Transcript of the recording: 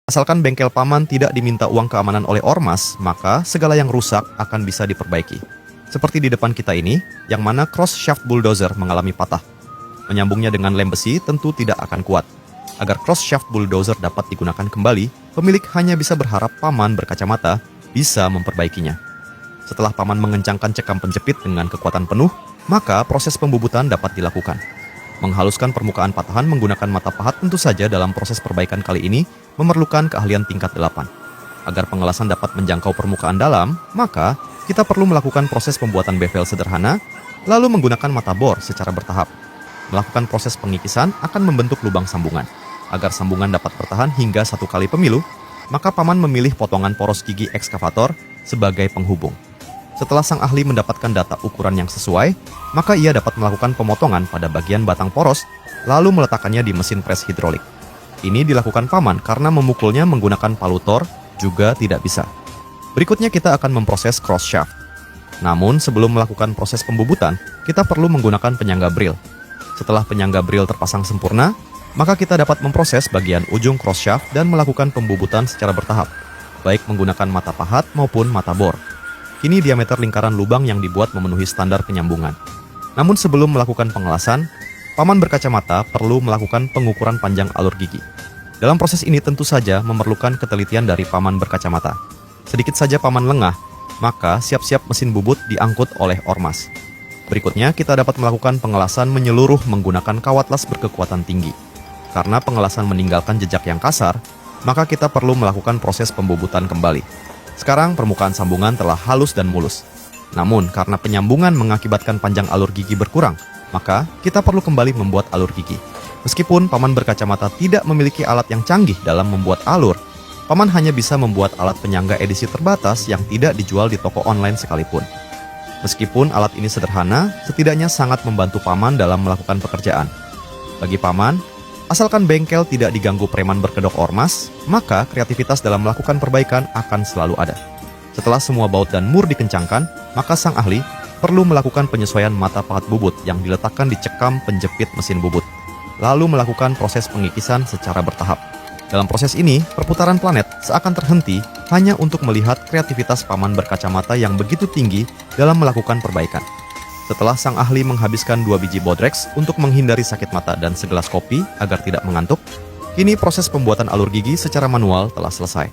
Asalkan bengkel paman tidak diminta uang keamanan oleh ormas, maka segala yang rusak akan bisa diperbaiki. Seperti di depan kita ini, yang mana cross shaft bulldozer mengalami patah. Menyambungnya dengan lem besi tentu tidak akan kuat. Agar cross shaft bulldozer dapat digunakan kembali, pemilik hanya bisa berharap paman berkacamata bisa memperbaikinya. Setelah paman mengencangkan cekam penjepit dengan kekuatan penuh, maka proses pembubutan dapat dilakukan. Menghaluskan permukaan patahan menggunakan mata pahat tentu saja dalam proses perbaikan kali ini memerlukan keahlian tingkat 8. Agar pengelasan dapat menjangkau permukaan dalam, maka kita perlu melakukan proses pembuatan bevel sederhana, lalu menggunakan mata bor secara bertahap. Melakukan proses pengikisan akan membentuk lubang sambungan. Agar sambungan dapat bertahan hingga 1 kali pemilu, maka paman memilih potongan poros gigi ekskavator sebagai penghubung. Setelah sang ahli mendapatkan data ukuran yang sesuai, maka ia dapat melakukan pemotongan pada bagian batang poros, lalu meletakkannya di mesin pres hidrolik. Ini dilakukan paman karena memukulnya menggunakan palu Thor juga tidak bisa. Berikutnya kita akan memproses cross shaft. Namun sebelum melakukan proses pembubutan, kita perlu menggunakan penyangga bril. Setelah penyangga bril terpasang sempurna, maka kita dapat memproses bagian ujung cross shaft dan melakukan pembubutan secara bertahap, baik menggunakan mata pahat maupun mata bor. Kini diameter lingkaran lubang yang dibuat memenuhi standar penyambungan. Namun sebelum melakukan pengelasan, paman berkacamata perlu melakukan pengukuran panjang alur gigi. Dalam proses ini tentu saja memerlukan ketelitian dari paman berkacamata. Sedikit saja paman lengah, maka siap-siap mesin bubut diangkut oleh ormas. Berikutnya kita dapat melakukan pengelasan menyeluruh menggunakan kawat las berkekuatan tinggi. Karena pengelasan meninggalkan jejak yang kasar, maka kita perlu melakukan proses pembubutan kembali. Sekarang permukaan sambungan telah halus dan mulus. Namun karena penyambungan mengakibatkan panjang alur gigi berkurang, maka kita perlu kembali membuat alur gigi. Meskipun paman berkacamata tidak memiliki alat yang canggih dalam membuat alur, paman hanya bisa membuat alat penyangga edisi terbatas yang tidak dijual di toko online sekalipun. Meskipun alat ini sederhana, setidaknya sangat membantu paman dalam melakukan pekerjaan. Bagi paman, asalkan bengkel tidak diganggu preman berkedok ormas, maka kreativitas dalam melakukan perbaikan akan selalu ada. Setelah semua baut dan mur dikencangkan, maka sang ahli perlu melakukan penyesuaian mata pahat bubut yang diletakkan di cekam penjepit mesin bubut, lalu melakukan proses pengikisan secara bertahap. Dalam proses ini, perputaran planet seakan terhenti hanya untuk melihat kreativitas paman berkacamata yang begitu tinggi dalam melakukan perbaikan. Setelah sang ahli menghabiskan 2 biji Bodrex untuk menghindari sakit mata dan segelas kopi agar tidak mengantuk, kini proses pembuatan alur gigi secara manual telah selesai.